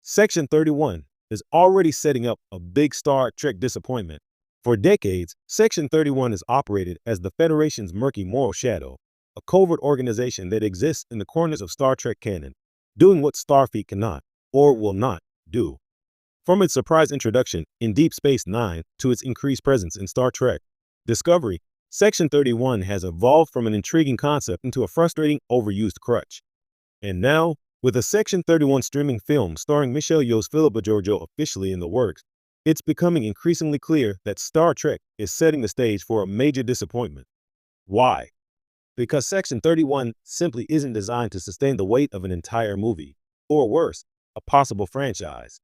Section 31 is already setting up a big Star Trek disappointment. For decades, Section 31 has operated as the Federation's murky moral shadow, a covert organization that exists in the corners of Star Trek canon, doing what Starfleet cannot, or will not, do. From its surprise introduction in Deep Space Nine to its increased presence in Star Trek Discovery, Section 31 has evolved from an intriguing concept into a frustrating, overused crutch. And now, with a Section 31 streaming film starring Michelle Yeoh's Philippa Georgiou officially in the works, it's becoming increasingly clear that Star Trek is setting the stage for a major disappointment. Why? Because Section 31 simply isn't designed to sustain the weight of an entire movie, or worse, a possible franchise.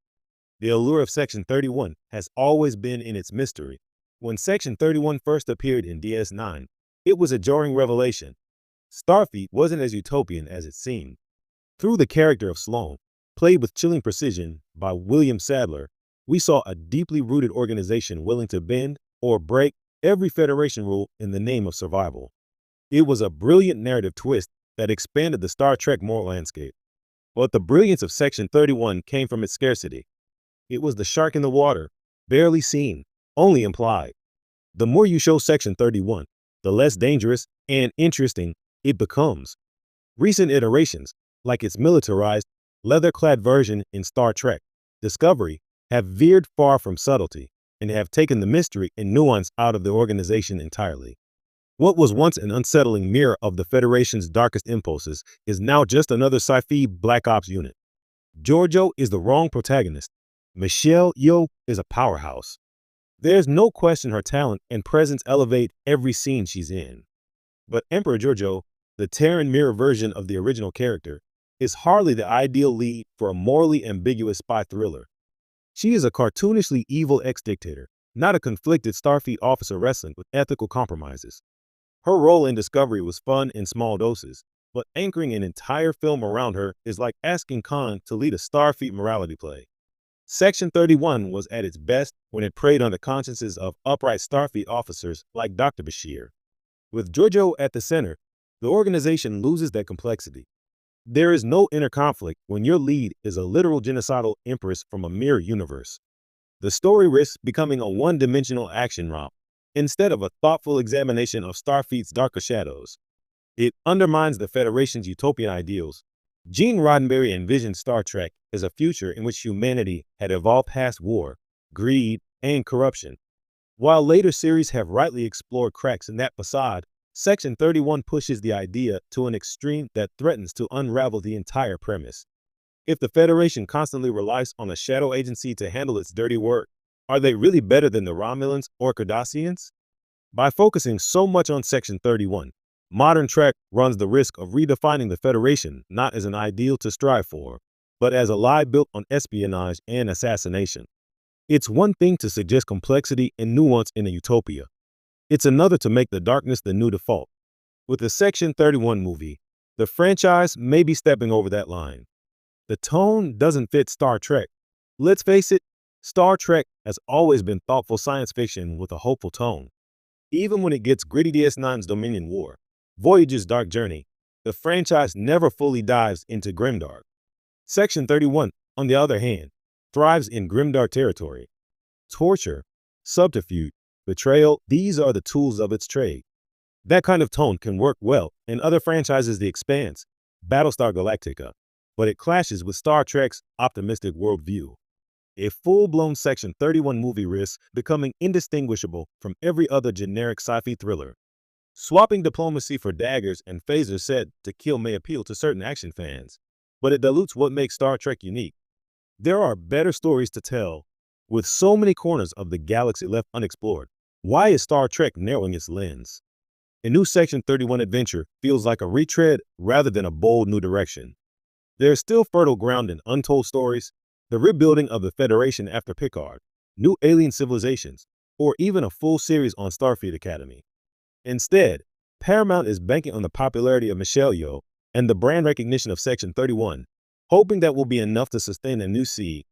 The allure of Section 31 has always been in its mystery. When Section 31 first appeared in DS9, it was a jarring revelation. Starfleet wasn't as utopian as it seemed. Through the character of Sloan, played with chilling precision by William Sadler, we saw a deeply rooted organization willing to bend or break every Federation rule in the name of survival. It was a brilliant narrative twist that expanded the Star Trek moral landscape. But the brilliance of Section 31 came from its scarcity. It was the shark in the water, barely seen, only implied. The more you show Section 31, the less dangerous and interesting it becomes. Recent iterations, like its militarized, leather-clad version in Star Trek Discovery, have veered far from subtlety and have taken the mystery and nuance out of the organization entirely. What was once an unsettling mirror of the Federation's darkest impulses is now just another sci-fi Black Ops unit. Georgiou is the wrong protagonist. Michelle Yeoh is a powerhouse. There's no question her talent and presence elevate every scene she's in. But Emperor Georgiou, the Terran mirror version of the original character, is hardly the ideal lead for a morally ambiguous spy thriller. She is a cartoonishly evil ex-dictator, not a conflicted Starfleet officer wrestling with ethical compromises. Her role in Discovery was fun in small doses, but anchoring an entire film around her is like asking Khan to lead a Starfleet morality play. Section 31 was at its best when it preyed on the consciences of upright Starfleet officers like Dr. Bashir. With Georgiou at the center, the organization loses that complexity. There is no inner conflict when your lead is a literal genocidal empress from a mirror universe. The story risks becoming a one-dimensional action romp instead of a thoughtful examination of Starfleet's darker shadows. It undermines the Federation's utopian ideals. Gene Roddenberry envisioned Star Trek as a future in which humanity had evolved past war, greed, and corruption. While later series have rightly explored cracks in that facade, Section 31 pushes the idea to an extreme that threatens to unravel the entire premise. If the Federation constantly relies on a shadow agency to handle its dirty work, are they really better than the Romulans or Cardassians? By focusing so much on Section 31, modern Trek runs the risk of redefining the Federation not as an ideal to strive for, but as a lie built on espionage and assassination. It's one thing to suggest complexity and nuance in a utopia. It's another to make the darkness the new default. With the Section 31 movie, the franchise may be stepping over that line. The tone doesn't fit Star Trek. Let's face it, Star Trek has always been thoughtful science fiction with a hopeful tone. Even when it gets gritty DS9's Dominion War, Voyager's Dark Journey, the franchise never fully dives into grimdark. Section 31, on the other hand, thrives in grimdark territory. Torture, subterfuge, betrayal, these are the tools of its trade. That kind of tone can work well in other franchises, The Expanse, Battlestar Galactica, but it clashes with Star Trek's optimistic worldview. A full-blown Section 31 movie risks becoming indistinguishable from every other generic sci-fi thriller. Swapping diplomacy for daggers and phasers said to kill may appeal to certain action fans, but it dilutes what makes Star Trek unique. There are better stories to tell. With so many corners of the galaxy left unexplored, why is Star Trek narrowing its lens? A new Section 31 adventure feels like a retread rather than a bold new direction. There is still fertile ground in untold stories, the rebuilding of the Federation after Picard, new alien civilizations, or even a full series on Starfleet Academy. Instead, Paramount is banking on the popularity of Michelle Yeoh and the brand recognition of Section 31, hoping that will be enough to sustain a new seed